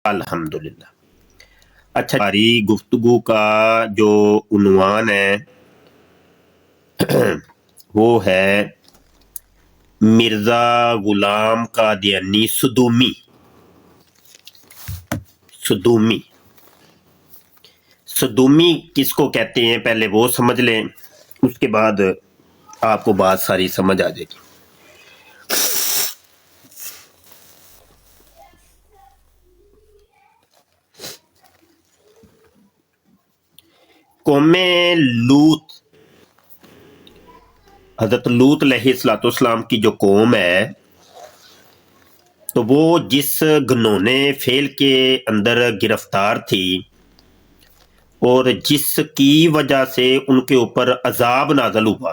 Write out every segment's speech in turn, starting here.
الحمدللہ۔ اچھا، ہماری گفتگو کا جو عنوان ہے وہ ہے مرزا غلام قادیانی صدومی۔ صدومی کس کو کہتے ہیں پہلے وہ سمجھ لیں، اس کے بعد آپ کو بات ساری سمجھ آ جائے گی۔ قوم لوط، حضرت لوط علیہ السلام کی جو قوم ہے، تو وہ جس گنونے فعل کے اندر گرفتار تھی اور جس کی وجہ سے ان کے اوپر عذاب نازل ہوا،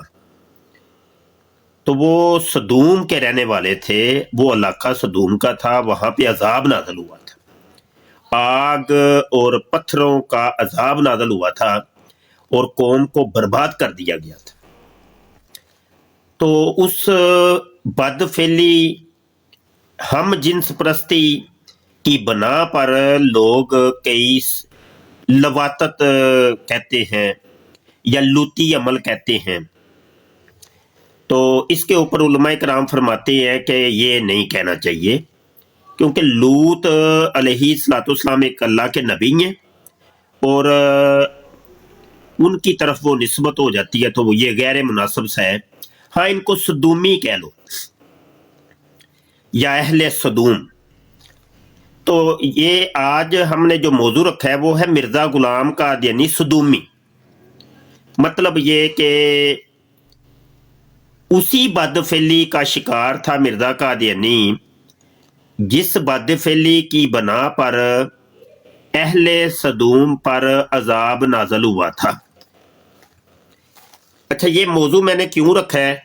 تو وہ صدوم کے رہنے والے تھے، وہ علاقہ صدوم کا تھا، وہاں پہ عذاب نازل ہوا تھا، آگ اور پتھروں کا عذاب نازل ہوا تھا اور قوم کو برباد کر دیا گیا تھا۔ تو اس بد فعلی، ہم جنس پرستی کی بنا پر لوگ کئی لواطت کہتے ہیں یا لوتی عمل کہتے ہیں، تو اس کے اوپر علماء کرام فرماتے ہیں کہ یہ نہیں کہنا چاہیے، کیونکہ لوط علیہ السلام ایک اللہ کے نبی ہیں اور ان کی طرف وہ نسبت ہو جاتی ہے، تو وہ یہ غیر مناسب سا ہے۔ ہاں، ان کو صدومی کہہ لو یا اہل صدوم۔ تو یہ آج ہم نے جو موضوع رکھا ہے وہ ہے مرزا غلام قادیانی صدومی۔ مطلب یہ کہ اسی بد فعلی کا شکار تھا مرزا قادیانی جس بد فعلی کی بنا پر اہل صدوم پر عذاب نازل ہوا تھا۔ اچھا، یہ موضوع میں نے کیوں رکھا ہے؟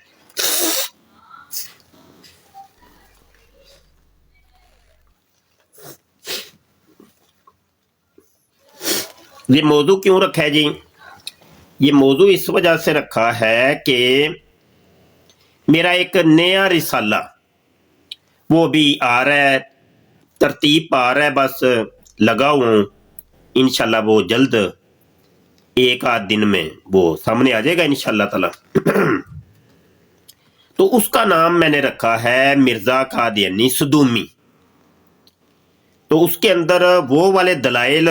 یہ موضوع کیوں رکھا ہے جی؟ یہ موضوع اس وجہ سے رکھا ہے کہ میرا ایک نیا رسالہ وہ بھی آ رہا ہے، ترتیب پا رہا ہے، بس لگا ہوں، انشاءاللہ وہ جلد ایک آدھ دن میں وہ سامنے آ جائے گا انشاءاللہ تعالی۔ تو اس کا نام میں نے رکھا ہے مرزا قادیانی صدومی۔ تو اس کے اندر وہ والے دلائل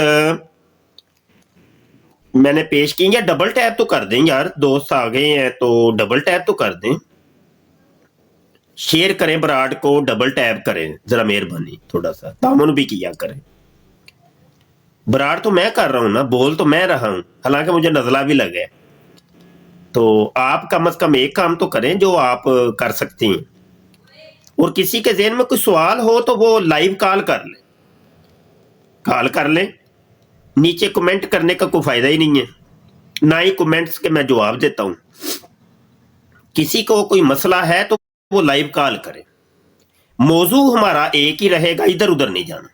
میں نے پیش کی، یا ڈبل ٹیپ تو کر دیں یار، دوست آ گئے ہیں تو ڈبل ٹیپ تو کر دیں، شیئر کریں، براڈ کو ڈبل ٹیپ کریں ذرا، مہربانی تھوڑا سا تعاون بھی کیا کریں۔ براڈ تو میں کر رہا ہوں نا، بول تو میں رہا ہوں، حالانکہ مجھے نزلہ بھی لگا ہے، تو آپ کم از کم ایک کام تو کریں جو آپ کر سکتے ہیں، اور کسی کے ذہن میں کوئی سوال ہو تو وہ لائیو کال کر لیں، نیچے کمنٹ کرنے کا کوئی فائدہ ہی نہیں ہے، نہ ہی کمنٹس کے میں جواب دیتا ہوں۔ کسی کو کوئی مسئلہ ہے تو وہ لائیو کال کرے، موضوع ہمارا ایک ہی رہے گا، ادھر ادھر نہیں جانا،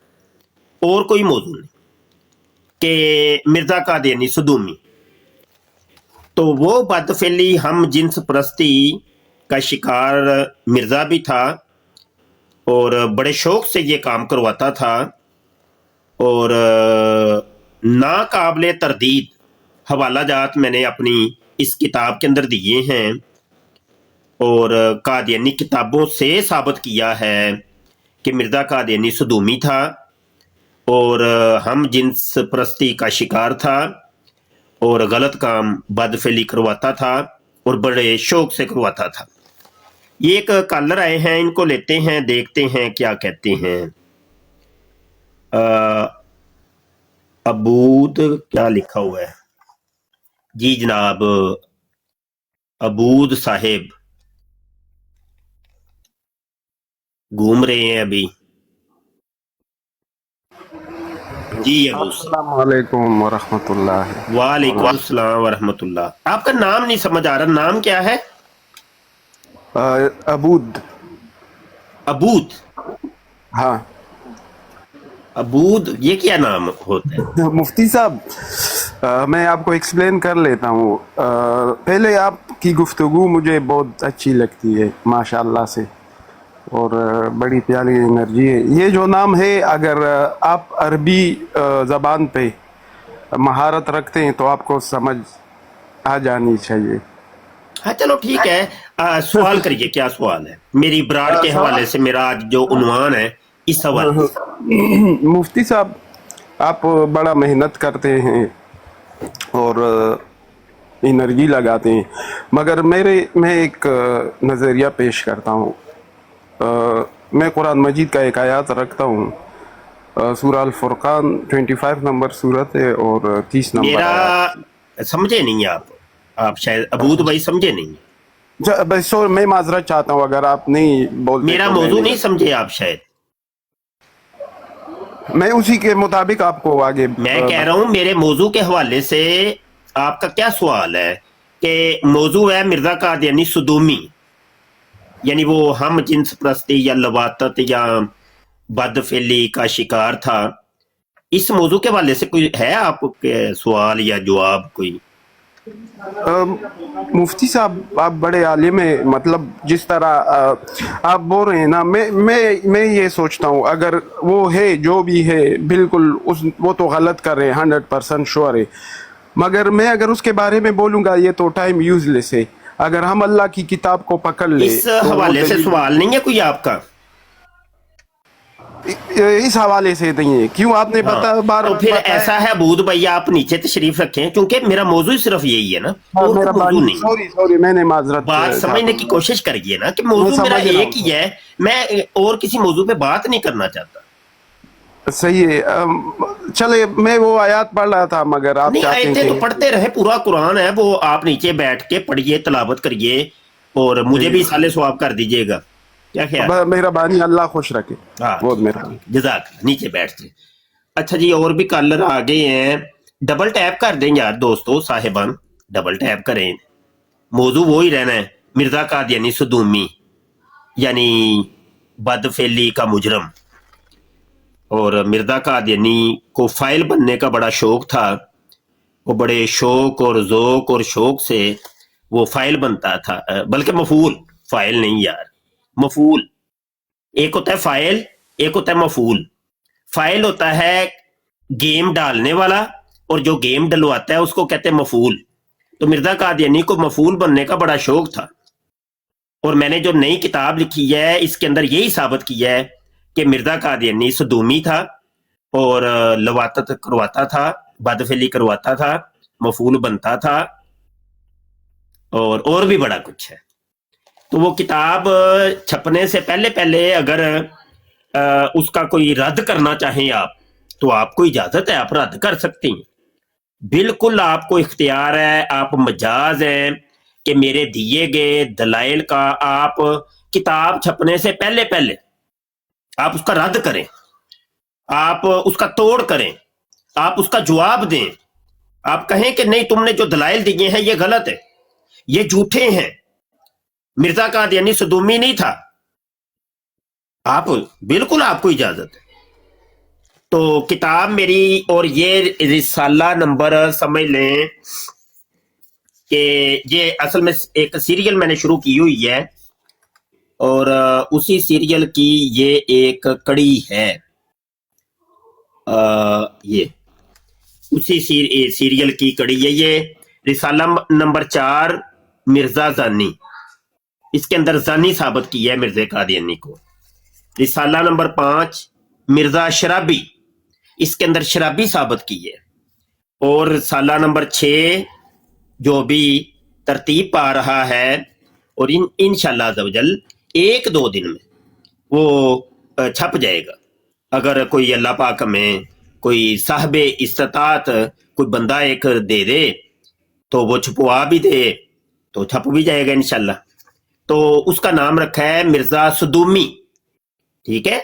اور کوئی موضوع نہیں، کہ مرزا قادیانی صدومی تو وہ بد فعلی ہم جنس پرستی کا شکار مرزا بھی تھا اور بڑے شوق سے یہ کام کرواتا تھا، اور ناقابل تردید حوالہ جات میں نے اپنی اس کتاب کے اندر دیے ہیں، اور قادیانی کتابوں سے ثابت کیا ہے کہ مرزا قادیانی صدومی تھا اور ہم جنس پرستی کا شکار تھا اور غلط کام بد فعلی کرواتا تھا اور بڑے شوق سے کرواتا تھا۔ یہ ایک کالر آئے ہیں، ان کو لیتے ہیں، دیکھتے ہیں کیا کہتے ہیں۔ عبود کیا لکھا ہوا ہے جی؟ جناب عبود صاحب گھوم رہے ہیں ابھی جی؟ ابو السلام علیکم ورحمۃ اللہ۔ وعلیکم السلام ورحمۃ اللہ۔ آپ کا نام نہیں سمجھ آ رہا، نام کیا ہے؟ عبود۔ عبود؟ ہاں عبود یہ کیا نام ہوتا ہے؟ مفتی صاحب، میں آپ کو ایکسپلین کر لیتا ہوں۔ پہلے آپ کی گفتگو مجھے بہت اچھی لگتی ہے، ماشاء اللہ سے، اور بڑی پیاری انرجی ہے. یہ جو نام ہے اگر آپ عربی زبان پہ مہارت رکھتے ہیں تو آپ کو سمجھ آ جانی چاہیے. ہاں چلو ٹھیک ہے. سوال کریے, کیا سوال ہے؟ میری براڈ کے حوالے سے میرا آج جو عنوان ہے اس حوالے سے. مفتی صاحب آپ بڑا محنت کرتے ہیں اور انرجی لگاتے ہیں, مگر میں ایک نظریہ پیش کرتا ہوں. میں قرآن مجید کا ایک آیات رکھتا ہوں, سورہ الفرقان 25 نمبر صورت ہے اور 30 نمبر میرا آیات. سمجھے نہیں آپ شاید ابود بھائی سمجھے نہیں. میں معذرت چاہتا ہوں اگر آپ نہیں بولتے میرا تو موضوع نہیں سمجھے آپ شاید. میں اسی کے مطابق آپ کو آگے میں کہہ رہا ہوں میرے موضوع کے حوالے سے آپ کا کیا سوال ہے؟ کہ موضوع ہے مرزا قادیانی صدومی, یعنی وہ ہم جنس پرستی یا لواطت یا بد فعلی کا شکار تھا. اس موضوع کے حوالے سے کوئی ہے آپ کے سوال یا جواب کوئی؟ مفتی صاحب آپ بڑے عالم ہیں, مطلب جس طرح آپ بول رہے ہیں نا, میں یہ سوچتا ہوں اگر وہ ہے جو بھی ہے بالکل وہ تو غلط کر رہے ہیں 100% شور ہے, مگر میں اگر اس کے بارے میں بولوں گا یہ تو ٹائم یوز لیس ہے. اگر ہم اللہ کی کتاب کو پکڑ لے اس تو وہ حوالے سے دلیل سوال نہیں ہے کوئی آپ کا؟ اس حوالے سے نہیں ہے. کیوں آپ نے ہاں بار تو بار پھر بتایا. ایسا ہے ابود بھائی آپ نیچے تشریف رکھیں, کیونکہ میرا موضوع صرف یہی ہے نا, اور میرا کوئی موضوع بھائی نہیں. سوری میں نے معذرت بات چاہتا سمجھنے کی ہوں. کوشش کریے نا کہ میں موضوع میرا سمجھ رہا ایک ہوں. ہی ہے, میں اور کسی موضوع پہ بات نہیں کرنا چاہتا. صحیح ہے. چلے میں وہ آیات پڑھ رہا تھا مگر آپ نہیں چاہتے ہیں آیتیں تو کہ پڑھتے رہے, پورا قرآن ہے وہ, آپ نیچے بیٹھ کے پڑھیے, تلاوت کریے, اور مجھے بھی سالے ثواب کر دیجیے گا. کیا خیال؟ مہربانی, اللہ خوش رکھے. ہاں بہت ٹھیک مہربانی. ٹھیک, جزاک اللہ, نیچے بیٹھ جائیں. اچھا جی, اور بھی کالر آ گئے ہیں. ڈبل ٹیپ کر دیں یار دوستو صاحبان, ڈبل ٹیپ کریں. موضوع وہی رہنا ہے, مرزا قادیانی صدومی یعنی بد فعلی کا مجرم. اور مرزا قادیانی کو فائل بننے کا بڑا شوق تھا, وہ بڑے شوق اور ذوق اور شوق سے وہ فائل بنتا تھا, بلکہ مفعول, فائل نہیں یار, مفعول. ایک ہوتا ہے فائل, ایک ہوتا ہے مفعول. فائل ہوتا ہے گیم ڈالنے والا, اور جو گیم ڈلواتا ہے اس کو کہتے ہیں مفعول. تو مرزا قادیانی کو مفعول بننے کا بڑا شوق تھا, اور میں نے جو نئی کتاب لکھی ہے اس کے اندر یہی ثابت کیا ہے کہ مرزا قادیانی صدومی تھا, اور لواطت کرواتا تھا, بدفعلی کرواتا تھا, مفعول بنتا تھا, اور بھی بڑا کچھ ہے. تو وہ کتاب چھپنے سے پہلے اگر اس کا کوئی رد کرنا چاہیں آپ, تو آپ کو اجازت ہے, آپ رد کر سکتے ہیں, بالکل آپ کو اختیار ہے. آپ مجاز ہیں کہ میرے دیے گئے دلائل کا آپ کتاب چھپنے سے پہلے آپ اس کا رد کریں, آپ اس کا توڑ کریں, آپ اس کا جواب دیں. آپ کہیں کہ نہیں, تم نے جو دلائل دیے ہیں یہ غلط ہے, یہ جھوٹے ہیں, مرزا قادیانی صدومی نہیں تھا. آپ بالکل, آپ کو اجازت ہے. تو کتاب میری, اور یہ رسالہ نمبر سمجھ لیں کہ یہ اصل میں ایک سیریل میں نے شروع کی ہوئی ہے, اور اسی سیریل کی یہ ایک کڑی ہے. یہ اسی سیریل کی کڑی ہے. یہ رسالہ نمبر 4 مرزا زانی, اس کے اندر زانی ثابت کی ہے مرزا قادیانی کو. رسالہ نمبر 5 مرزا شرابی, اس کے اندر شرابی ثابت کی ہے. اور رسالہ نمبر 6 جو بھی ترتیب پا رہا ہے, اور انشاءاللہ عزوجل 1-2 دن میں وہ چھپ جائے گا. اگر کوئی اللہ پاک میں کوئی صاحب استطاعت کوئی بندہ ایک دے دے تو وہ چھپوا بھی دے تو چھپ بھی جائے گا انشاءاللہ. تو اس کا نام رکھا ہے مرزا صدومی, ٹھیک ہے.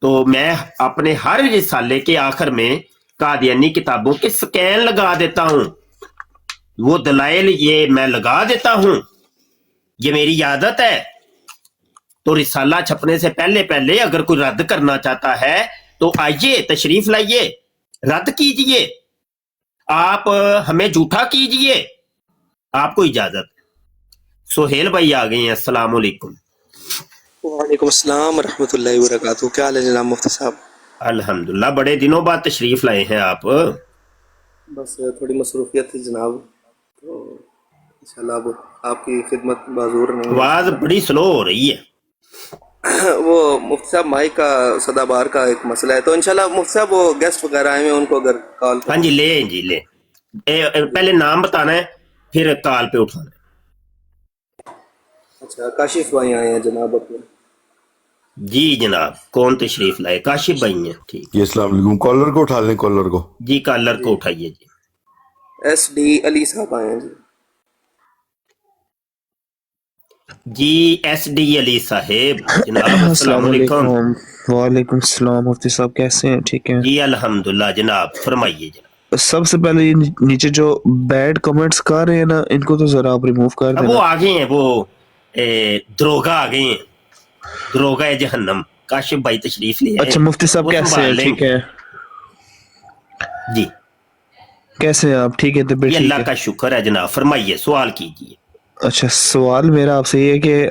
تو میں اپنے ہر رسالے کے آخر میں قادیانی کتابوں کے سکین لگا دیتا ہوں, وہ دلائل یہ میں لگا دیتا ہوں, یہ میری عادت ہے. تو رسالہ چھپنے سے پہلے اگر کوئی رد کرنا چاہتا ہے تو آئیے, تشریف لائیے, رد کیجئے, آپ ہمیں جھوٹا کیجئے, آپ کو اجازت. سہیل بھائی آ گئے ہیں, السلام علیکم. وعلیکم السلام ورحمۃ اللہ وبرکاتہ. کیا حال ہے جناب مفتی صاحب؟ الحمدللہ بڑے دنوں بعد تشریف لائے ہیں آپ. بس تھوڑی مصروفیت تھی جناب، تو انشاءاللہ اب آپ کی خدمت معذور نہیں آواز بڑی سلو ہو رہی ہے. وہ مفتی صاحب مائک کا صدا بار کا ایک مسئلہ ہے، تو انشاءاللہ مفتی صاحب وہ گیسٹ وغیرہ آئے ہیں ان کو اگر کال ہاں جی لیں جی لیں. پہلے نام بتانا ہے پھر کال پہ اٹھانا ہے. اچھا کاشف بھائی آئے ہیں جناب اپنے. جی جناب کون تشریف لائے؟ کاشف بھائی ہیں. ٹھیک جی السلام علیکم. کالر کو اٹھا لیں، کالر کو. جی کالر کو جی اٹھائیے جی. ایس ڈی علی صاحب آئے ہیں جی. جی ایس ڈی علی صاحب جناب السلام السلام علیکم. علیکم. وعلیکم السلام. مفتی صاحب کیسے ہیں؟ ٹھیک ہیں؟ جی الحمدللہ جناب فرمائیے جناب. سب سے پہلے یہ نیچے جو بیڈ کمنٹس کر رہے ہیں نا، ان کو تو ذرا آپ ریموو کر اب دینا. وہ آگے ہیں، وہ دروگا آگے ہیں، دروگا جہنم. کاشف بھائی تشریف لے آئے، اچھا مفتی صاحب وہ کیسے ہیں؟ سنبھال لیں ٹھیک گے. ہے. جی کیسے ہیں آپ؟ ٹھیک ہے، جی طبیعت ٹھیک اللہ ہے؟ کا شکر ہے جناب. فرمائیے سوال کیجیے. اچھا سوال میرا آپ سے یہ ہے کہ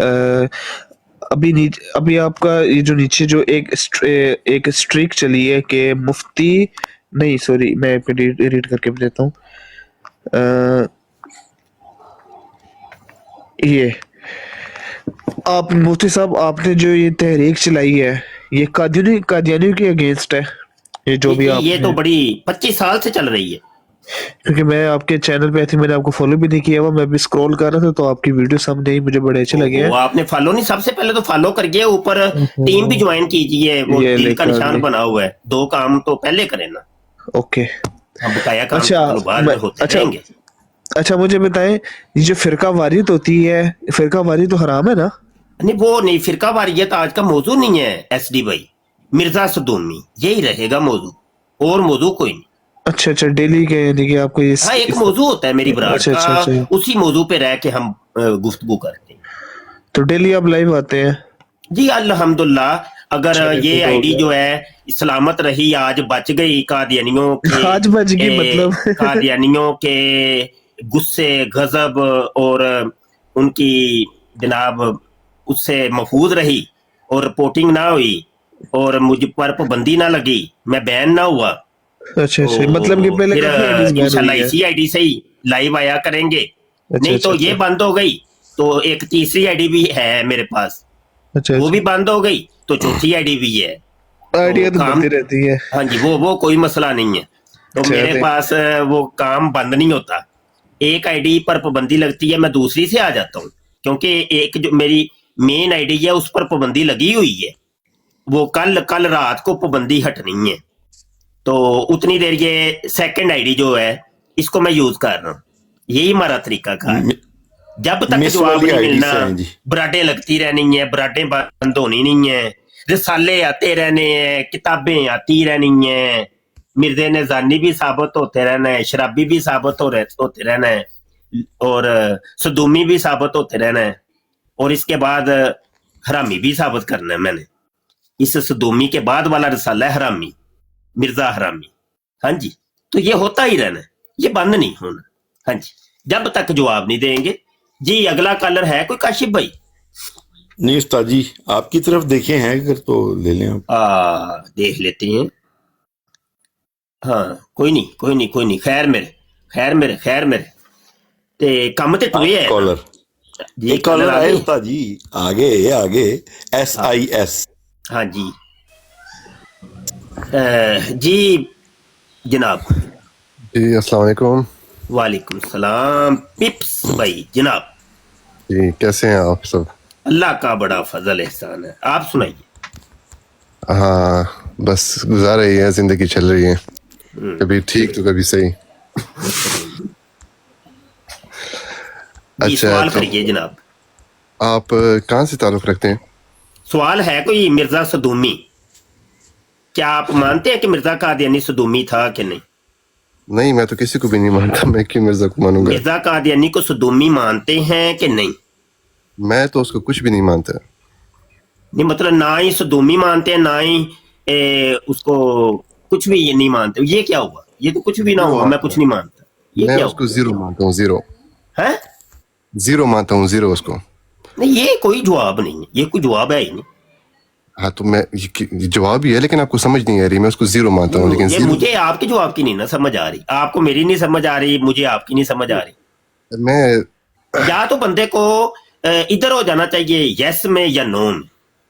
ابھی آپ کا یہ جو نیچے جو ایک اسٹریک چلی ہے کہ مفتی نہیں، سوری میں ریڈ کر کے دیتا ہوں. یہ آپ مفتی صاحب آپ نے جو یہ تحریک چلائی ہے یہ قادیانیوں کے اگینسٹ ہے، یہ جو جی بھی جی آپ یہ نے، تو بڑی 25 سال سے چل رہی ہے. کیونکہ میں آپ کے چینل پہ تھی، میں نے آپ کو فالو بھی نہیں کیا ہوا، میں بھی اسکرول کر رہا تھا تو آپ کی ویڈیو سامنے ہی مجھے بڑے اچھے لگے ہیں. وہ آپ نے فالو نہیں، سب سے پہلے تو فالو کریے، اوپر ٹیم بھی جوائن کیجیے، وہ یہ دل لے کا کر نشان لی. بنا ہوا ہے. 2 کام تو پہلے کریں نا، اوکے. ہم بقایا کام تو اچھا چلو بعد میں ہوتے اچھا رہیں گے. اچھا مجھے بتائیں، یہ جو فرقہ واریت ہوتی ہے، فرقہ واریت تو حرام ہے نا؟ نہیں وہ نہیں، فرقہ واریت آج کا موضوع نہیں ہے ایس ڈی بھائی. مرزا صدومی یہی رہے گا موضوع، اور موضوع کوئی نہیں. اچھا اچھا ڈیلی کے یعنی کہ آپ کو ہاں ایک موضوع ہوتا ہے میری براد اچھا کا، اچھا اچھا، اسی موضوع پہ رہ کے ہم گفتگو کرتے ہیں. تو ڈیلی آپ لائیو آتے ہیں؟ جی الحمدللہ. اگر چلے یہ گڈ آئی ہو ڈی گیا. جو ہے سلامت رہی، آج بچ گئی قادیانیوں کے آج بج گئی مطلب قادیانیوں کے غصے، غضب اور ان کی جناب اس سے محفوظ رہی، اور رپورٹنگ نہ ہوئی، اور مجھ پر پابندی نہ لگی، میں بین نہ ہوا، اچھا تو اچھا، مطلب کہ پہلے پھر کافی آئیڈیز بین انشاءاللہ ہوئی ہے. اسی آئی ڈی سے ہی لائیو آیا کریں گے. اچھا نہیں اچھا تو اچھا یہ بند ہو گئی تو ایک تیسری آئی ڈی بھی ہے میرے پاس، اچھا وہ بھی اچھا، بند ہو گئی تو چوتھی آئی ڈی بھی ہے. تو آئیڈیا تو کام، بنتی رہتی ہے. ہاں جی وہ کوئی مسئلہ نہیں ہے. تو میرے چلے پاس وہ کام بند نہیں ہوتا. ایک آئی ڈی پر پابندی لگتی ہے، میں دوسری سے آ جاتا ہوں، کیونکہ ایک جو میری مین آئی ڈی ہے اس پر پابندی لگی ہوئی ہے، وہ کل رات کو پابندی ہٹنی ہے. تو اتنی دیر یہ سیکنڈ آئی ڈی جو ہے اس کو میں یوز کر رہا ہوں. یہی ہمارا طریقہ کار ہے. جب تک مس جواب والی نہیں آئی ڈی ملنا، سے ہیں جی. براڈیں لگتی رہنی ہیں، براڈیں بند ہونی نہیں ہیں، رسالے آتے رہنے ہیں، کتابیں آتی رہنی ہیں، مرزے نظانی بھی ثابت ہوتے رہنا ہے، شرابی بھی ثابت ہوتے رہنا ہے، اور صدومی بھی ثابت ہوتے رہنا ہے، اور اس کے بعد حرامی بھی ثابت کرنا ہے میں نے. اس صدومی کے بعد والا رسالہ ہے حرامی، مرزا حرامی. ہاں جی تو یہ ہوتا ہی رہنا ہے، یہ بند نہیں ہونا. ہاں جی جب تک جواب نہیں دیں گے. جی اگلا کالر ہے کوئی کاشف بھائی؟ نہیں استاد جی، آپ کی طرف دیکھے ہیں اگر تو لے لیں آپ. دیکھ لیتے ہیں. ہاں کوئی نہیں. خیر میرے تے کم تے ٹوئے ہے نا. کالر جی ایک کالر کالر آ آئے گئے. استاد جی، آگے SIS. ہاں جی جی جناب. جی السلام علیکم. وعلیکم السلام پپس بھائی جناب. جی کیسے ہیں آپ سب؟ اللہ کا بڑا فضل احسان ہے، آپ سنائیے. ہاں بس گزار رہی ہے، زندگی چل رہی ہے، کبھی ٹھیک تو کبھی صحیح. جی اچھا سوال تو کریے جناب. آپ کہاں سے تعلق رکھتے ہیں؟ سوال ہے کوئی مرزا صدومی، کیا آپ مانتے ہیں کہ مرزا قادیانی صدومی تھا کہ نہیں؟ نہیں میں تو کسی کو بھی نہیں مانتا، میں کیوں مرزا کو مانوں گا؟ مرزا قادیانی کو صدومی مانتے ہیں کہ نہیں؟ میں تو اس کو کچھ بھی نہیں مانتا. نہیں مطلب نہ ہی صدومی مانتے ہیں، نہ ہی اس کو کچھ بھی یہ نہیں مانتے. یہ کیا ہوا؟ یہ تو کچھ بھی نہ زیرو ہوا، میں مانتا کچھ ہوں نہیں مانتا، یہ میں کیا اس ہوا کو زیرو مانتا ہوں. ہے؟ زیرو مانتا ہوں، زیرو اس کو. نہیں یہ کوئی جواب نہیں ہے, یہ کوئی جواب ہے ہی نہیں. ہاں تو میں یہ جواب ہی ہے لیکن آپ کو سمجھ نہیں آ رہی, میں اس کو زیرو مانتا ہوں لیکن یہ زیرو مجھے آپ کے جواب کی نہیں نا سمجھ آ رہی, آپ کو میری نہیں سمجھ آ رہی, مجھے آپ کی نہیں سمجھ آ رہی. میں یا تو بندے کو ادھر ہو جانا چاہیے یس میں یا نو میں,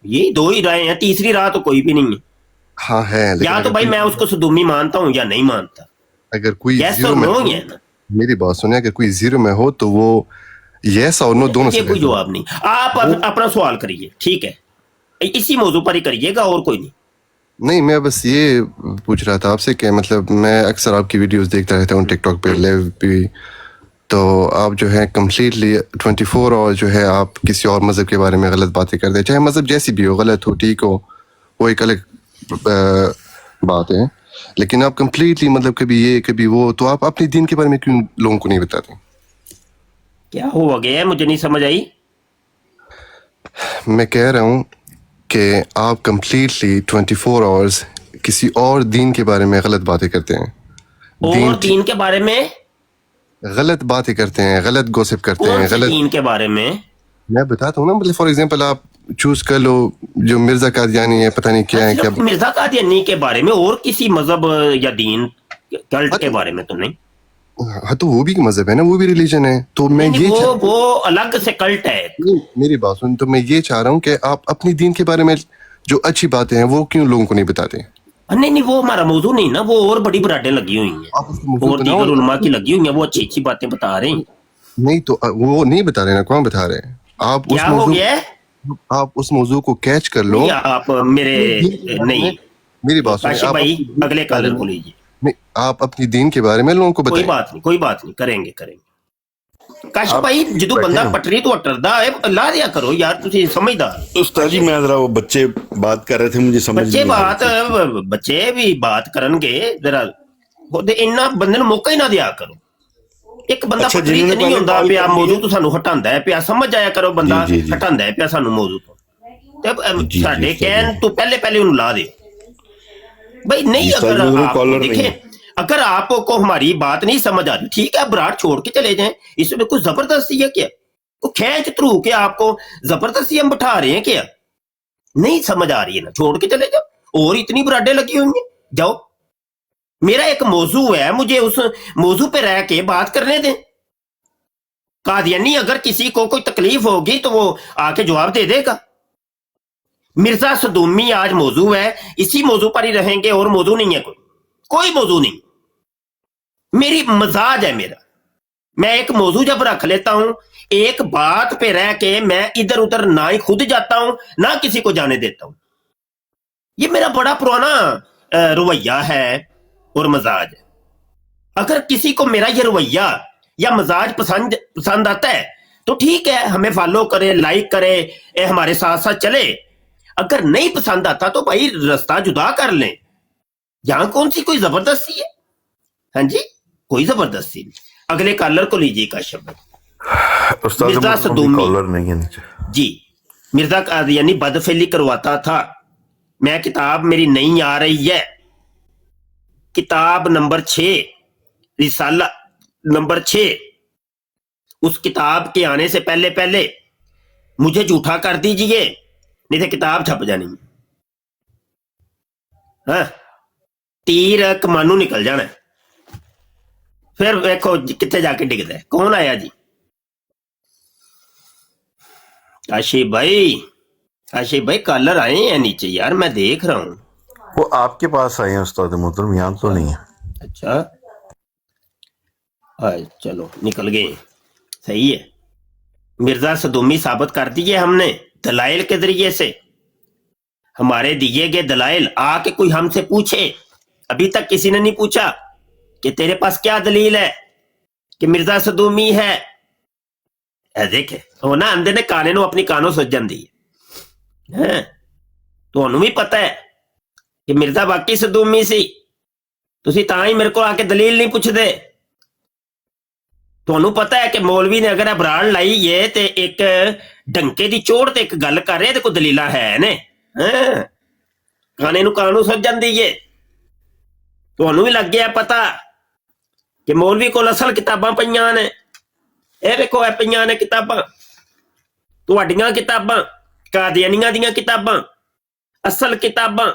یہی دو ہی رائے ہیں, تیسری راہ تو کوئی بھی نہیں ہے. ہاں ہے لیکن یا تو اگر بھائی کوئی میں اس کو صدومی مانتا ہوں یا نہیں مانتا, اگر کوئی یس زیرو اور میں نو ہو, ہی ہے نا. میری بات سنیں, اگر کوئی زیرو میں ہو تو وہ یس اور نو دونوں سے یہ کوئی بہتر جواب نہیں. آپ اپنا سوال کریے, ٹھیک ہے, اسی موضوع پر ہی کریے گا, اور کوئی نہیں. نہیں. میں بس یہ پوچھ رہا تھا آپ سے کہ مطلب میں اکثر آپ کی ویڈیوز دیکھتا رہتا ہوں ٹک ٹاک پہ, لائیو بھی, تو آپ جو ہے کمپلیٹلی 24 اور جو ہے آپ کسی اور مذہب کے بارے میں غلط باتیں کرتے ہیں, چاہے مذہب جیسی بھی ہو, غلط ہو ٹھیک ہو, وہ ایک الگ بات ہے, لیکن آپ کمپلیٹلی مطلب کبھی یہ کبھی وہ, تو آپ اپنے دین کے بارے میں کیوں لوگوں کو نہیں بتاتے؟ کیا ہوا گیا ہے, مجھے نہیں سمجھ آئی. میں کہہ رہا ہوں کہ آپ کمپلیٹلی 24 آورز کسی اور دین کے بارے میں غلط باتیں کرتے ہیں, اور دین کے بارے میں غلط باتیں کرتے ہیں, غلط گوسپ کرتے کون ہیں, سے غلط. دین کے بارے میں؟ میں بتاتا ہوں نا, مطلب فار ایگزامپل آپ چوز کر لو جو مرزا قادیانی ہے, پتہ نہیں کیا ہے کیا. صرف مرزا قادیانی کے بارے میں, اور کسی مذہب یا دین کلٹ کے بارے میں تو نہیں. ہاں تو وہ بھی مذہب ہے نا, وہ بھی ریلیجن ہے, تو میں نہیں یہ وہ الگ سے کلٹ ہے. میری بات سن, تو میں یہ چاہ رہا ہوں کہ آپ اپنی دین کے بارے میں جو اچھی باتیں ہیں وہ کیوں لوگوں کو نہیں بتاتے؟ نہیں وہ ہمارا موضوع نہیں نا, وہ اور بڑی براڈیں لگی ہوئی ہیں, آپ اس کو موضوع اور بناؤ. دیگر علماء کی لگی ہوئی ہیں, وہ اچھی اچھی باتیں بتا رہے ہیں. نہیں تو وہ نہیں بتا رہے نا, کون بتا رہے ہیں؟ آپ اس کیا ہو موضوع گیا ہے؟ آپ اس موضوع کو کیچ کر لو. نہیں آپ میرے اپنے دین کے بارے میں نہیں, میری بات سنیں, کاشف آپ بھائی اپنی دین اگلے کے بارے کالر میں کو لیجیے. نہیں, آپ اپنی دین کے بارے میں لوگوں کو کوئی بتائیں. بات نہیں, کوئی بات نہیں, کریں گے کریں گے. کاشف آپ بھائی جدو بیٹھے بندہ ہو پٹری تو اٹردا ہے, لا دیا کرو یار, تسی سمجھدار. استاد جی میں ذرا وہ بچے بات کر رہے تھے, مجھے سمجھ بچے نہیں آ رہی بات تھی. بچے بھی بات کرن گے ذرا, انہاں بندے نوں موقع ہی نہ دیا کرو. ایک بندہ اچھا پٹری جنہوں تے نے نہیں پہلے ہوندا کال پیا, کر لی موضوع ہے. تو سانو ہٹاندا ہے پیا, سمجھ جایا کرو, جی بندہ جی جی ہٹاندا ہے پیا سانو موضوع تو. تے جی جی ساڈے استاد کہن جی. تو پہلے انہوں لا دیو بھائی. جی نہیں استاد اگر جی میں آپ کو کالر نہیں دیکھیں, ہوں. اگر آپ کو ہماری بات نہیں سمجھ آ رہی, ٹھیک ہے, براٹ چھوڑ کے چلے جائیں, اس میں کوئی زبردستی ہے کیا؟ کو کھینچ تھرو کے آپ کو زبردستی ہم بٹھا رہے ہیں کیا؟ نہیں سمجھ آ رہی ہے نا, چھوڑ کے چلے جاؤ, اور اتنی براڈیں لگی ہوئی ہیں, جاؤ. میرا ایک موضوع ہے, مجھے اس موضوع پہ رہ کے بات کرنے دیں. قادیانی اگر کسی کو کوئی تکلیف ہوگی تو وہ آ کے جواب دے دے گا. مرزا صدومی آج موضوع ہے, اسی موضوع پر ہی رہیں گے, اور موضوع نہیں ہے, کوئی موضوع نہیں. میری مزاج ہے میرا, میں ایک موضوع جب رکھ لیتا ہوں, ایک بات پہ رہ کے میں ادھر ادھر نہ ہی خود جاتا ہوں نہ کسی کو جانے دیتا ہوں. یہ میرا بڑا پرانا رویہ ہے اور مزاج ہے. اگر کسی کو میرا یہ رویہ یا مزاج پسند آتا ہے تو ٹھیک ہے, ہمیں فالو کرے, لائک کرے, ہمارے ساتھ ساتھ چلے. اگر نہیں پسند آتا تو بھائی رستہ جدا کر لیں, یہاں کون سی کوئی زبردستی ہے؟ ہاں جی, کوئی زبردستی نہیں. اگلے کالر کو لیجیے کاشف بھائی. استاد مرزا محترم ابھی صدومی, کالر نہیں ہے نیچے. جی, مرزا قادیانی بدفعلی کرواتا تھا. میں کتاب میری نہیں آ رہی ہے, کتاب نمبر 6, رسالہ نمبر 6, اس کتاب کے آنے سے پہلے مجھے جھوٹا کر دیجئے, نہیں تو کتاب چھپ جانی. ہاں, تیر کمانو نکل جانا, پھر ویکھو کتنے جا کے ڈگتا ہے. کون آیا جی؟ کاشف بھائی کالر آئے ہیں نیچے یار, میں دیکھ رہا ہوں. وہ آپ کے پاس آئے ہیں استاد محترم, یہاں تو نہیں ہے. اچھا چلو نکل گئے, صحیح ہے. مرزا صدومی ثابت کر دیے ہم نے دلائل کے ذریعے سے. ہمارے دیے گئے دلائل آ کے کوئی ہم سے پوچھے, ابھی تک کسی نے نہیں پوچھا کہ تیرے پاس کیا دلیل ہے کہ مرزا صدومی ہے. دیکھے وہ نا اندے نے کانے نو اپنی کانوں سجن دی, تو انہوں بھی پتہ ہے کہ مرزا باقی صدومی سی, تسی تاں ہی میرے کو آ کے دلیل نہیں پوچھ دے. تو پتہ ہے کہ مولوی نے اگر براڑ لائی ہے تے ایک ڈنکے دی چوڑ تے ایک گل کر رہے تے کوئی دلیلہ ہے نے, کانے نو کانوں سجن دیئے. تو بھی لگ گیا پتا کہ مولوی کو اصل کتاباں پیاں نے, اے دیکھو اے پیاں نے کتاباں, ਤੁਹਾਡੀਆਂ ਕਿਤਾਬਾਂ, ਕਾਦੀਆਨੀਆਂ ਦੀਆਂ ਕਿਤਾਬਾਂ, ਅਸਲ ਕਿਤਾਬਾਂ।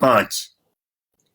5।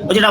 ਉਹ ਜਿਹੜਾ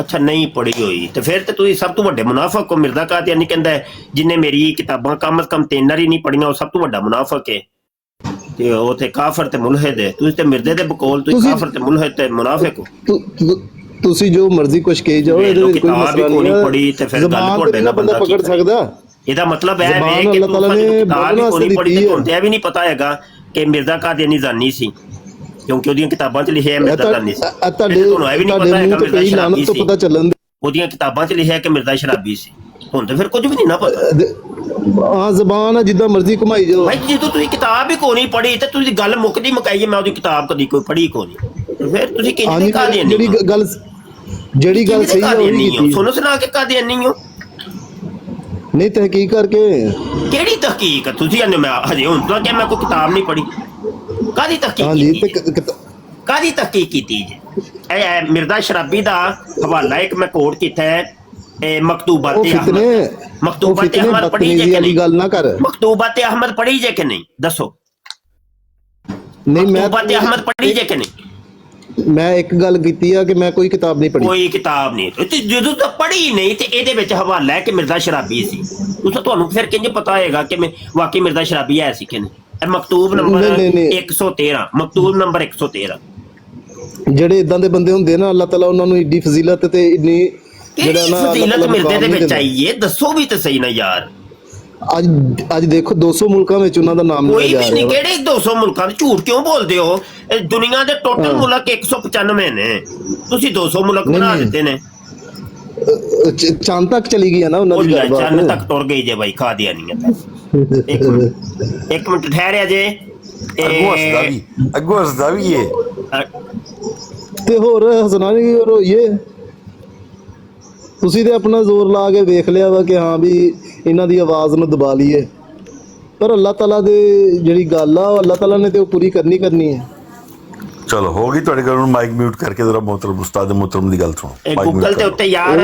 ਅੱਛਾ ਨਹੀਂ ਪੜ੍ਹੀ ਹੋਈ ਤੇ ਫਿਰ ਤੇ ਤੁਸੀਂ ਸਭ ਤੋਂ ਵੱਡੇ ਮੁਨਾਫਿਕ ਹੋ। ਮਿਰਜ਼ਾ ਕਾਦੀਆਨੀ ਕਹਿੰਦਾ ਹੈ ਜਿਨੇ ਮੇਰੀ ਕਿਤਾਬਾਂ ਕਮ ਅਜ਼ ਕਮ 3 ਵਾਰੀ ਨਹੀਂ ਪੜ੍ਹੀਆਂ ਉਹ ਸਭ ਤੋਂ ਵੱਡਾ ਮੁਨਾਫਿਕ ਹੈ, ਤੇ ਉਹ ਤੇ ਕਾਫਰ ਤੇ ਮੁਲਹਿਦ ਹੈ। ਤੁਸੀਂ ਤੇ ਮਿਰਜ਼ੇ ਦੇ ਬਕੌਲ ਤੁਸੀਂ ਕਾਫਰ ਤੇ ਮੁਲਹਿਦ ਤੇ ਮੁਨਾਫਿਕ ਹੋ। ਤੁਸੀਂ ਜੋ ਮਰਜ਼ੀ ਕੁਛ ਕਹੀ ਜਾਓ, ਇਹਦੇ ਵਿੱਚ ਕੋਈ ਕਿਤਾਬ ਮਸਲਾ ਹੀ ਕੋਈ ਨਹੀਂ ਨਹੀਂ ਹੈ। ਪੜ੍ਹੀ ਤੇ ਫਿਰ ਗੱਲ ਜ਼ਬਾਨ ਤੁਹਾਡੇ ਤੇ ਨਾਲ ਬੰਦਾ ਬੰਦਾ ਪਕੜ ਕੀ ਕਰੇ? ਸਕਦਾ। ਇਹਦਾ ਮਤਲਬ ਇਹ ਜ਼ਬਾਨ ਹੈ ਕਿ ਅੱਲਾਹ ਤਾਲਾ ਨੇ ਕਿਤਾਬ ਹੀ ਕੋਈ ਨਹੀਂ ਪੜ੍ਹੀ ਤੇ ਦਿੱਤੀ ਹੈ। ਤੁਹਾਨੂੰ ਇਹ ਵੀ ਨਹੀਂ ਪਤਾ ਹੈਗਾ ਕਿ ਮਿਰਜ਼ਾ ਕਾਦੀਆਨੀ ਜ਼ਾਨੀ ਸੀ, ਕਿਉਂਕਿ ਉਹਦੀਆਂ ਕਿਤਾਬਾਂ 'ਚ ਲਿਖਿਆ ਹੈ ਮਿਰਜ਼ਾ ਜ਼ਾਨੀ ਸੀ। ਤੁਹਾਡੇ ਤੁਹਾਨੂੰ ਇਹ ਵੀ ਨਹੀਂ ਪਤਾ ਹੈਗਾ ਮੂੰਹ ਮਿਰਜ਼ਾ ਤੇ ਸ਼ਰਾਬੀ ਲਾਨਤ ਤੋਂ ਸੀ, ਪਤਾ ਚੱਲਣ ਦੇ। ਉਹਦੀਆਂ ਕਿਤਾਬਾਂ 'ਚ ਲਿਖਿਆ ਕਿ ਮਿਰਜ਼ਾ ਸ਼ਰਾਬੀ ਸੀ। ਹੁਣ ਤੇ ਫਿਰ ਕੁਝ ਵੀ ਨਹੀਂ ਨਾ ਪਤਾ। ਹਾਂ ਜ਼ਬਾਨ ਆ ਜਿੱਦਾਂ ਮਰਜ਼ੀ ਘੁਮਾਈ ਜਾਓ। ਭਾਈ ਜਦੋਂ ਤੁਸੀਂ ਕਿਤਾਬ ਹੀ ਕੋਈ ਨਹੀਂ ਪੜ੍ਹੀ ਤੇ ਤੁਸੀਂ ਗੱਲ ਮੁੱਕਦੀ ਮੁਕਾਈਏ ਮੈਂ ਉਹਦੀ ਕਿਤਾਬ ਕਦੀ ਕੋਈ ਪੜ੍ਹੀ ਕੋਈ ਨਹੀਂ, ਤੇ ਫਿਰ ਤੁਸੀਂ ਕਿੰਨੇ ਕਾਦੀਆਨੀ ਜਿਹੜੀ ਗੱਲ ਸਹੀ ਹੈ ਉਹੀ ਕੀਤੀ। ਸੁਣੋ ਸੁਣਾ ਕੇ ਕਾਦੀਆਨੀ ਹੋ? ਨਹੀਂ ਤਹਿਕੀਕ ਕਰਕੇ। ਕਿਹੜੀ ਤਹਿਕੀਕ? ਤੁਸੀਂ ਇਹਨੇ ਮੈਂ ਹਜੇ ਹੁਣ ਤਾਂ ਕਿ ਮੈਂ ਕੋਈ ਕਿਤਾਬ ਨਹੀਂ ਪੜ੍ਹੀ, ਕਾਦੀ ਤਹਿਕੀਕ ਹਾਂਜੀ ਕੀਤੀ? ਕਾਦੀ ਤਹਿਕੀਕ ਕੀਤੀ ਜੀ? ਇਹ ਮਿਰਜ਼ਾ ਸ਼ਰਾਬੀ ਦਾ ਹਵਾਲਾ ਇੱਕ ਮੈਂ ਕੋਟ ਕੀਤਾ ਹੈ, ਮਕਤੂਬਾਤ ਮਕਤੂਬਾਤ ਅਹਿਮਦ ਪੜ੍ਹੀ ਜੇ ਕਿ ਨਹੀਂ? ਗੱਲ ਨਾ ਕਰ। ਮਕਤੂਬਾਤ ਅਹਿਮਦ ਪੜ੍ਹੀ ਜੇ ਕਿ ਨਹੀਂ ਦੱਸੋ? ਨਹੀਂ ਮਕਤੂਬਾਤ ਅਹਿਮਦ ਪੜ੍ਹੀ ਜੇ ਕਿ ਨਹੀਂ? ਮੈਂ ਇੱਕ ਗੱਲ ਕੀਤੀ ਆ ਕਿ ਮੈਂ ਕੋਈ ਕਿਤਾਬ ਨਹੀਂ ਪੜ੍ਹੀ। ਕੋਈ ਕਿਤਾਬ ਨਹੀਂ ਤੇ ਜਦੋਂ ਤੱਕ ਪੜ੍ਹੀ ਨਹੀਂ ਤੇ ਇਹਦੇ ਵਿੱਚ ਹਵਾਲਾ ਹੈ ਕਿ ਮਿਰਜ਼ਾ ਸ਼ਰਾਬੀ ਸੀ। ਤੁਹਾਨੂੰ ਫਿਰ ਕਿੰਜ ਪਤਾ ਹੋਏਗਾ ਕਿ ਵਾਕਈ ਮਿਰਜ਼ਾ ਸ਼ਰਾਬੀ ਹੈ ਸੀ ਕਿ ਨਹੀਂ? ਮਕਤੂਬ ਨੰਬਰ 113, ਮਕਤੂਬ ਨੰਬਰ 113। ਜਿਹੜੇ ਇਦਾਂ ਦੇ ਬੰਦੇ ਹੁੰਦੇ ਨਾ, ਅੱਲਾਹ ਤਾਲਾ ਉਹਨਾਂ ਨੂੰ ਏਡੀ ਫਜ਼ੀਲਤ ਤੇ ਇੰਨੀ ਜਿਹੜਾ ਨਾ ਫਜ਼ੀਲਤ ਮਿਰਜ਼ੇ ਦੇ ਵਿੱਚ ਆਈ ਹੈ, ਦੱਸੋ ਵੀ ਤੇ ਸਹੀ ਨਾ ਯਾਰ। ਅੱਜ ਦੇਖੋ 200 ਮੁਲਕਾਂ ਵਿੱਚ ਉਹਨਾਂ ਦਾ ਨਾਮ ਕੋਈ ਲਿਆ ਵੀ ਜਾ ਨਹੀਂ। ਰਿਹਾ। ਕਿਹੜੇ 200 ਮੁਲਕਾਂ ਦੇ? ਝੂਠ ਕਿਉਂ ਬੋਲਦੇ ਹੋ? ਦੁਨੀਆ ਦੇ ਟੋਟਲ ਮੁਲਕ 195 ਨੇ, ਤੁਸੀਂ 200 ਮੁਲਕ ਬਣਾ ਦਿੱਤੇ ਨੇ। ਚੰਦ ਤੱਕ ਚਲੀ ਗਈ ਹੈ ਨਾ ਉਹਨਾਂ ਦੀ ਚੰਦ ਤੱਕ ਟੁਰ ਗਈ ਜੇ ਬਾਈ ਕਾਦੀਆਨੀਆਂ। ਇੱਕ ਮਿੰਟ ਠਹਿਰਿਆ ਜੇ, ਅੱਗੋਂ ਹੱਸਦਾ ਵੀ ਏ। ਤੇ ਹੋਰ ਹੱਸਣਾ ਨਹੀਂ ਹੋਰ ਹੋਈਏ। ਤੁਸੀਂ ਤੇ ਆਪਣਾ ਜ਼ੋਰ ਲਾ ਕੇ ਵੇਖ ਲਿਆ ਵਾ ਕਿ ਹਾਂ ਵੀ ਇਹਨਾਂ ਦੀ ਆਵਾਜ਼ ਨੂੰ ਦਬਾ ਲਈਏ, ਪਰ ਅੱਲਾਹ ਤਾਲਾ ਦੇ ਜਿਹੜੀ ਗੱਲ ਆ ਉਹ ਅੱਲਾਹ ਤਾਲਾ ਨੇ ਤੇ ਉਹ ਪੂਰੀ ਕਰਨੀ ਹੈ। ਚਲੋ ਹੋ ਗਈ ਤੁਹਾਡੇ ਕੋਲ, ਮਾਈਕ ਮਿਊਟ ਕਰਕੇ ਜ਼ਰਾ ਮੁਹਤਰਮ ਉਸਤਾਦ ਮੁਹਤਰਮ ਦੀ ਗੱਲ ਸੁਣੋ। ਇਹ ਗੂਗਲ ਦੇ ਉੱਤੇ ਯਾਰ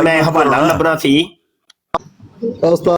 ਮੈਂ ਹਵਾਲਾ ਲੱਭਣਾ ਸੀ, ਉਸਤਾਦ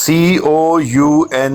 COUN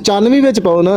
94 ਵਿੱਚ ਪਾਓ ਨਾ,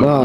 ਹਾਂ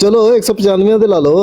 ਚਲੋ 195 ਤੇ ਲਾ ਲਓ।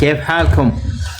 كيف حالكم؟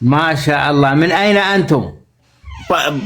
ما شاء الله. من أين أنتم؟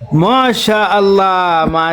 ما شاء الله ما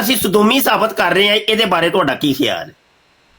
ਅਸੀਂ ਸਦੂਮੀ ਸਾਬਤ ਕਰ ਰਹੇ ਹਾਂ, ਇਹਦੇ ਬਾਰੇ ਤੁਹਾਡਾ ਕੀ ਖਿਆਲ ਹੈ?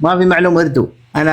ما في معلوم أردو، أنا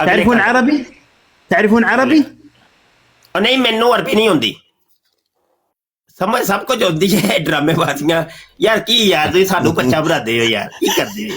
تعرفون عربي؟ تعرفون عربي؟ ਨਹੀਂ ਮੈਨੂੰ ਅਰਬੀ ਨਹੀਂ ਹੁੰਦੀ, ਸਮਝ ਸਭ ਕੁਝ ਹੁੰਦੀ ਹੈ, ਡਰਾਮੇਬਾਜ਼ੀਆਂ ਯਾਰ ਕੀ ਯਾਰ ਤੁਸੀਂ ਸਾਨੂੰ ਬੱਚਾ ਬਣਾਦੇ ਹੋ ਯਾਰ, ਕੀ ਕਰਦੇ ਹੋ?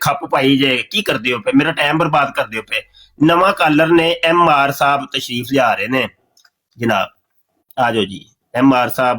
ਖੱਪ ਪਾਈ ਜੇ, ਕੀ ਕਰਦੇ ਹੋ ਪਏ, ਮੇਰਾ ਟਾਈਮ ਬਰਬਾਦ ਕਰਦੇ ਹੋ ਪਏ। ਨਵਾਂ ਕਾਲਰ ਨੇ MR ਸਾਹਿਬ ਤਸ਼ਰੀਫ ਲਿਆ ਰਹੇ ਨੇ ਜਨਾਬ, ਆ ਜਾਓ ਜੀ। MR ਸਾਹਿਬ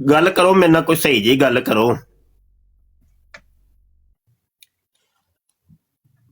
ਗੱਲ ਕਰੋ ਮੇਰੇ ਨਾਲ, ਕੋਈ ਸਹੀ ਜੀ ਗੱਲ ਕਰੋ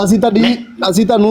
ਅਸੀਂ ਤੁਹਾਨੂੰ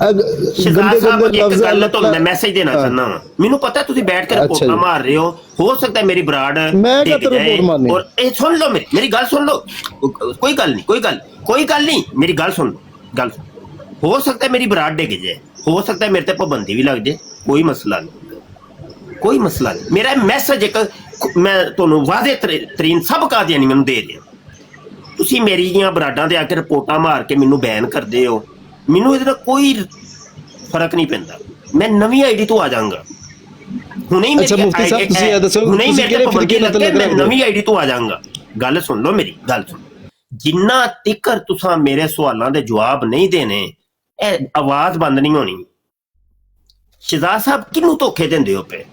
ਸ਼ਹਿਜ਼ਾਦ ਸਾਹਿਬ ਇੱਕ ਗੱਲ ਤੁਹਾਨੂੰ ਮੈਂ ਮੈਸੇਜ ਦੇਣਾ ਚਾਹੁੰਦਾ ਹਾਂ। ਮੈਨੂੰ ਪਤਾ ਤੁਸੀਂ ਬੈਠ ਕੇ ਰਿਪੋਰਟਾਂ ਮਾਰ ਰਹੇ ਹੋ ਸਕਦਾ ਮੇਰੀ ਬਰਾੜ ਮੈਂ ਕਦ ਰਿਪੋਰਟ ਮਾਰਨੀ। ਔਰ ਇਹ ਸੁਣ ਲਓ ਮੇਰੀ ਗੱਲ ਸੁਣ ਲਓ, ਕੋਈ ਗੱਲ ਨਹੀਂ, ਮੇਰੀ ਗੱਲ ਸੁਣ ਲਓ, ਹੋ ਸਕਦਾ ਮੇਰੀ ਬਰਾੜ ਡਿੱਗ ਜਾਏ, ਹੋ ਸਕਦਾ ਮੇਰੇ ਤੇ ਪਾਬੰਦੀ ਵੀ ਲੱਗ ਜਾਏ, ਕੋਈ ਮਸਲਾ ਨਹੀਂ। ਮੇਰਾ ਮੈਸੇਜ ਇੱਕ ਮੈਂ ਤੁਹਾਨੂੰ ਵਾਜ਼ੇ ਤਰੀਨ ਸਭ ਕਾਦੀਆਨੀ ਮੈਨੂੰ ਦੇ ਰਿਹਾ। ਤੁਸੀਂ ਮੇਰੀਆਂ ਬਰਾਡਾਂ ਦੇ ਆ ਕੇ ਰਿਪੋਰਟਾਂ ਮਾਰ ਕੇ ਮੈਨੂੰ ਬੈਨ ਕਰਦੇ ਹੋ, ਮੈਨੂੰ ਇਹਦੇ ਨਾਲ ਕੋਈ ਫਰਕ ਨਹੀਂ ਪੈਂਦਾ। ਮੈਂ ਨਵੀਂ ਆਈਡੀ ਤੋਂ ਆ ਜਾਊਂਗਾ ਹੁਣੇ ਹੀ, ਅੱਛਾ ਮੁਫਤੀ ਸਾਹਿਬ ਤੁਸੀਂ ਇਹ ਦੱਸੋ ਹੁਣੇ ਹੀ ਮੇਰੇ ਫਿਰਕੇ ਨਾਲ ਲੱਗ ਮੈਂ ਨਵੀਂ ਆਈਡੀ ਤੋਂ ਆ ਜਾਊਂਗਾ। ਗੱਲ ਸੁਣ ਲਓ ਮੇਰੀ ਗੱਲ ਸੁਣ, ਜਿੰਨਾ ਤਿੱਕਰ ਤੁਸੀਂ ਮੇਰੇ ਸਵਾਲਾਂ ਦੇ ਜਵਾਬ ਨਹੀਂ ਦੇਣੇ, ਇਹ ਆਵਾਜ਼ ਬੰਦ ਨਹੀਂ ਹੋਣੀ। ਸ਼ਹਿਜ਼ਾਦ ਸਾਹਿਬ ਕਿਹਨੂੰ ਧੋਖੇ ਦਿੰਦੇ ਹੋ ਪਏ,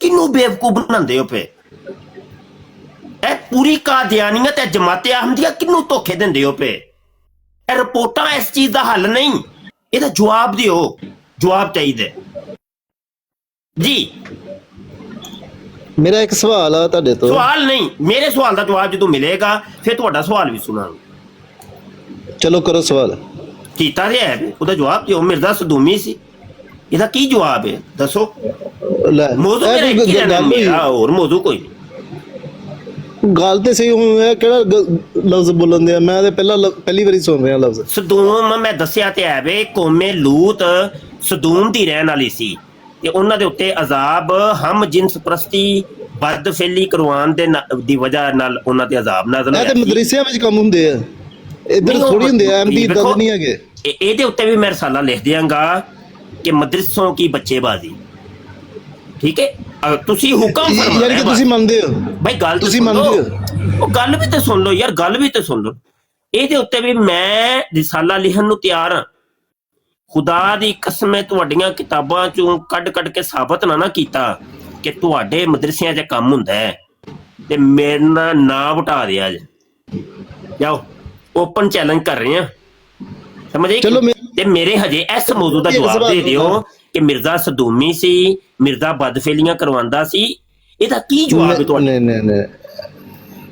ਕਿਹਨੂੰ ਬੇਵਕੂਫ ਬਣਾਉਂਦੇ ਹੋ ਪਏ? ਇਹ ਪੂਰੀ ਕਾਦੀਆਨੀਅਤ ਤੇ ਜਮਾਤੇ ਅਹਿਮਦੀਆ ਕਿਹਨੂੰ ਧੋਖੇ ਦਿੰਦੇ ਹੋ ਪਏ? ਇਹ ਰਿਪੋਰਟਾਂ ਇਸ ਚੀਜ਼ ਦਾ ਹੱਲ ਨਹੀਂ, ਇਹਦਾ ਜਵਾਬ ਦਿਓ, ਜਵਾਬ ਚਾਹੀਦਾ ਜੀ। ਮੇਰਾ ਇੱਕ ਸਵਾਲ ਆ ਤੁਹਾਡੇ ਤੋਂ। ਸਵਾਲ ਨਹੀਂ, ਮੇਰੇ ਸਵਾਲ ਦਾ ਜਵਾਬ ਜਦੋਂ ਮਿਲੇਗਾ ਫਿਰ ਤੁਹਾਡਾ ਸਵਾਲ ਵੀ ਸੁਣਾਂਗੇ। ਚਲੋ ਕਰੋ ਸਵਾਲ। ਕੀਤਾ ਤੇ ਹੈ, ਉਹਦਾ ਜਵਾਬ ਦਿਓ। ਮਿਰਜ਼ਾ ਸਦੂਮੀ ਸੀ, ਇਹਦਾ ਕੀ ਜਵਾਬ ਹੈ ਦੱਸੋ? ਲੈ ਮੌਜੂ ਮੇਰਾ ਹੋਰ ਮੌਜੂ ਕੋਈ ਨਹੀਂ। ਗੱਲ ਤੇ ਸਹੀ ਹੁਣ ਕਿਹੜਾ ਲਫ਼ਜ਼ ਬੋਲਣ ਦੇ ਆ? ਮੈਂ ਤੇ ਪਹਿਲੀ ਵਾਰੀ ਸੁਣ ਰਿਹਾ ਲਫ਼ਜ਼ ਸਦੂਮ। ਮੈਂ ਦੱਸਿਆ ਤੇ ਹੈ ਵੇ, ਕੌਮੇ ਲੂਤ ਸਦੂਮ ਦੀ ਰਹਿਣ ਵਾਲੀ ਸੀ ਤੇ ਉਹਨਾਂ ਦੇ ਉੱਤੇ ਅਜ਼ਾਬ ਹਮ ਜਿਨਸ ਪ੍ਰਸਤੀ ਬਦਫੇਲੀ ਕਰਵਾਉਣ ਦੀ ਵਜ੍ਹਾ ਨਾਲ ਉਹਨਾਂ ਤੇ ਅਜ਼ਾਬ ਨਾਜ਼ਲ ਹੋਇਆ। ਇਹ ਤੇ ਮਦਰਸਿਆਂ ਵਿੱਚ ਕੰਮ ਹੁੰਦੇ ਆ, ਇੱਧਰ ਥੋੜੀ ਹੁੰਦੇ ਆ। ਐਮਡੀ ਇਦਾਂ ਨਹੀਂ ਹੈਗੇ। ਇਹਦੇ ਉੱਤੇ ਵੀ ਮੈਂ ਰਸਾਲਾ ਲਿਖ ਦਿਆਂਗਾ ਕਿ ਮਦਰਸੋਂ ਕੀ ਬੱਚੇਬਾਜ਼ੀ। ਠੀਕ ਹੈ, ਤੁਸੀਂ ਹੁਕਮ ਫਰਮਾਇਆ, ਯਾਨੀ ਕਿ ਤੁਸੀਂ ਮੰਨਦੇ ਹੋ ਭਾਈ। ਗੱਲ ਤੁਸੀਂ ਮੰਨਦੇ ਹੋ? ਉਹ ਗੱਲ ਵੀ ਤੇ ਸੁਣ ਲਓ ਯਾਰ, ਗੱਲ ਵੀ ਤੇ ਸੁਣ ਲਓ। ਇਹਦੇ ਉੱਤੇ ਵੀ ਮੈਂ ਰਿਸਾਲਾ ਲਿਖਣ ਨੂੰ ਤਿਆਰ ਹਾਂ। ਖੁਦਾ ਦੀ ਕਸਮ ਹੈ, ਤੁਹਾਡੀਆਂ ਕਿਤਾਬਾਂ ਚੋਂ ਕੱਢ ਕੇ ਸਾਬਤ ਨਾ ਕੀਤਾ ਕਿ ਤੁਹਾਡੇ ਮਦਰਸਿਆਂ 'ਚ ਕੰਮ ਹੁੰਦਾ ਹੈ ਤੇ ਮੇਰੇ ਨਾਲ ਨਾ ਵਟਾ ਦਿਆ ਜੇ। ਜਾਓ, ਓਪਨ ਚੈਲੰਜ ਕਰ ਰਹੇ ਆ, ਸਮਝ ਆਈ? ਤੇ ਮੇਰੇ ਹਜੇ ਇਸ ਮੌਜੂ ਦਾ ਜਵਾਬ ਦੇ ਦਿਓ ਕਿ ਮਿਰਜ਼ਾ ਸਦੂਮੀ ਸੀ, ਮਿਰਜ਼ਾ ਬਦਫੇਲੀਆਂ ਕਰਵਾਉਂਦਾ ਸੀ, ਇਹਦਾ ਕੀ ਜਵਾਬ ਹੈ ਤੁਹਾਡਾ? ਨਹੀਂ,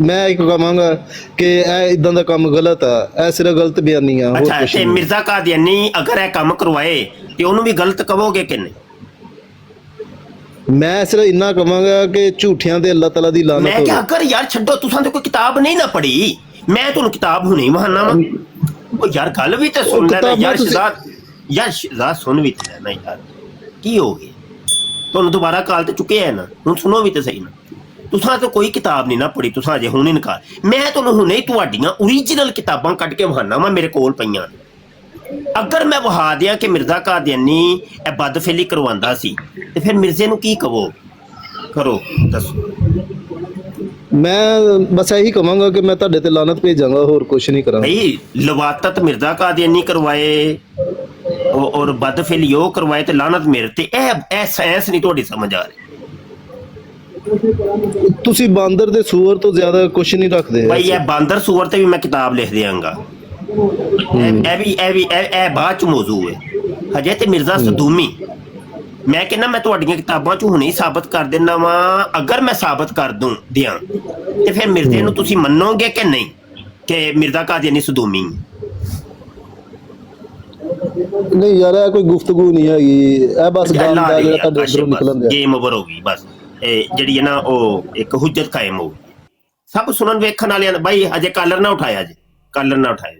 ਮੈਂ ਇੱਕ ਕਹਾਂਗਾ ਕਿ ਇਹ ਇਦਾਂ ਦਾ ਕੰਮ ਗਲਤ ਆ, ਇਹ ਸਿਰਫ ਗਲਤ ਬਿਆਨੀ ਆ। ਅੱਛਾ, ਤੇ ਮਿਰਜ਼ਾ ਕਾਦੀਆਨੀ ਅਗਰ ਇਹ ਕੰਮ ਕਰਵਾਏ ਤੇ ਉਹਨੂੰ ਵੀ ਗਲਤ ਕਹੋਗੇ ਕਿ ਨਹੀਂ? ਮੈਂ ਸਿਰਫ ਇੰਨਾ ਕਹਾਂਗਾ ਕਿ ਝੂਠਿਆਂ ਤੇ ਅੱਲਾਹ ਤਾਲਾ ਦੀ ਲਾਨਤ ਮੈਂ ਕਿਹਾ ਅਗਰ ਯਾਰ ਛੱਡੋ, ਤੁਸੀਂ ਤੇ ਕੋਈ ਕਿਤਾਬ ਨਹੀਂ ਨਾ ਪੜ੍ਹੀ, ਮੈਂ ਤੁਹਾਨੂੰ ਕਿਤਾਬ ਹੁਣੇ ਮਹਾਨਾ ਵਾ। ਉਹ ਯਾਰ ਗੱਲ ਵੀ ਤੇ ਸੁਣ ਲੈਣਾ ਯਾਰ ਸ਼ਹਿਜ਼ਾਦ ਸੁਣ ਵੀ ਤੇ ਲੈਣਾ ਯਾਰ, ਕੀ ਹੋ ਗਿਆ? ਤੁਹਾਨੂੰ ਦੁਬਾਰਾ ਕਾਲ ਤੇ ਚੁੱਕਿਆ ਹੈ ਨਾ, ਹੁਣ ਸੁਣੋ ਵੀ ਤੇ ਸਹੀ ਨਾ। ਤੁਸੀਂ ਤਾਂ ਕੋਈ ਕਿਤਾਬ ਨਹੀਂ ਨਾ ਪੜ੍ਹੀ, ਤੁਸੀਂ ਅਜੇ ਹੁਣ ਇਨਕਾਰ। ਮੈਂ ਤੁਹਾਨੂੰ ਹੁਣੇ ਤੁਹਾਡੀਆਂ ਓਰੀਜਨਲ ਕਿਤਾਬਾਂ ਕੱਢ ਕੇ ਵਹਾਨਾ ਵਾ, ਮੇਰੇ ਕੋਲ ਪਈਆਂ। ਅਗਰ ਮੈਂ ਵਹਾ ਦਿਆਂ ਕਿ ਮਿਰਜ਼ਾ ਕਾਦੀਆਨੀ ਇਹ ਬਦਫੇਲੀ ਕਰਵਾਉਂਦਾ ਸੀ ਤੇ ਫਿਰ ਮਿਰਜ਼ੇ ਨੂੰ ਕੀ ਕਹੋ? ਕਰੋ ਦੱਸੋ। ਮੈਂ ਬਸ ਇਹੀ ਕਹਾਂਗਾ ਕਿ ਮੈਂ ਤੁਹਾਡੇ ਤੇ ਲਾਨਤ ਭੇਜਾਂਗਾ, ਹੋਰ ਕੁਝ ਨਹੀਂ ਕਰਾਂਗਾ। ਭਾਈ ਲਵਾਤਤ ਮਿਰਜ਼ਾ ਕਾਦੀਆਨੀ ਕਰਵਾਏ ਔਰ ਬਦਫੇਲੀ ਉਹ ਕਰਵਾਏ ਤੇ ਲਾਨਤ ਮੇਰੇ ਤੇ। ਇਹ ਸਾਇੰਸ ਨਹੀਂ ਤੁਹਾਡੀ ਸਮਝ ਆ ਰਹੀ। ਤੁਸੀਂ ਬਾਂਦਰ ਦੇ ਸੂਰ ਤੋਂ ਜ਼ਿਆਦਾ ਕੁਝ ਨਹੀਂ ਰੱਖਦੇ ਭਾਈ ਇਹ ਬਾਂਦਰ ਸੂਰ ਤੇ ਵੀ ਮੈਂ ਕਿਤਾਬ ਲਿਖ ਦਿਆਂਗਾ। ਇਹ ਬਾਅਦ ਚ ਮੌਜੂ ਹੈ, ਹਜੇ ਤੇ ਮਿਰਜ਼ਾ ਸਦੂਮੀ। ਮੈਂ ਕਹਿੰਦਾ ਮੈਂ ਤੁਹਾਡੀਆਂ ਕਿਤਾਬਾਂ 'ਚ ਹੁਣੇ ਹੀ ਸਾਬਤ ਕਰ ਦਿੰਦਾ ਵਾਂ। ਅਗਰ ਮੈਂ ਸਾਬਤ ਕਰ ਦਿਆਂ ਤੇ ਫਿਰ ਮਿਰਜ਼ੇ ਨੂੰ ਤੁਸੀਂ ਮੰਨੋਗੇ ਕਿ ਨਹੀਂ ਕਿ ਮਿਰਜ਼ਾ ਕਾਦੀਆਨੀ ਸਦੂਮੀ? ਨਹੀਂ ਯਾਰ, ਇਹ ਕੋਈ ਗੁਫ਼ਤਗੂ ਨਹੀਂ ਹੈਗੀ, ਇਹ ਬਸ ਗੱਲ ਦਾ ਜਿਹੜਾ ਤੁਹਾਡੇ ਅੰਦਰੋਂ ਨਿਕਲਣ ਦਿਆ। ਗੇਮ ਓਵਰ ਹੋ ਗਈ ਬਸ। ਜਿਹੜੀ ਹੈ ਨਾ ਉਹ ਇੱਕ ਹੁਜਤ ਕਾਇਮ ਹੋ ਗਈ। ਸਭ ਸੁਣਨ ਵੇਖਣ ਵਾਲਿਆਂ ਨੇ ਭਾਈ ਅਜੇ ਕਾਲਰ ਨਾ ਉਠਾਇਆ ਜੀ, ਕਾਲਰ ਨਾ ਉਠਾਇਆ।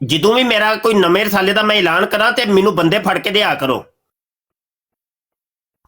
ਜਦੋਂ ਵੀ ਮੇਰਾ ਕੋਈ ਨਵੇਂ ਰਸਾਲੇ ਦਾ ਮੈਂ ਐਲਾਨ ਕਰਾਂ ਤੇ ਮੈਨੂੰ ਬੰਦੇ ਫੜ ਕੇ ਦਿਆ ਕਰੋ।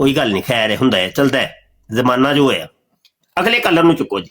ਕੋਈ ਗੱਲ ਨਹੀਂ, ਖੈਰ ਹੁੰਦਾ ਹੈ, ਚਲਦਾ ਹੈ, ਜ਼ਮਾਨਾ ਜੋ ਹੋਇਆ। ਅਗਲੇ ਕਲਰ ਨੂੰ ਚੁੱਕੋ ਜੀ।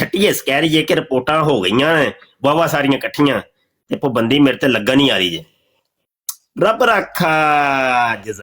ਛੱਟੀ ਇਸ ਕਹਿ ਰਹੀ ਹੈ ਕਿ ਰਿਪੋਰਟਾਂ ਹੋ ਗਈਆਂ ਨੇ ਵਾਵਾ ਸਾਰੀਆਂ ਇਕੱਠੀਆਂ ਤੇ ਪਾਬੰਦੀ ਮੇਰੇ ਤੇ ਲੱਗਣ ਨਹੀਂ ਆ ਰਹੀ ਜੇ। ਰੱਬ ਰੱਖਾ ਜਜ਼ਾ।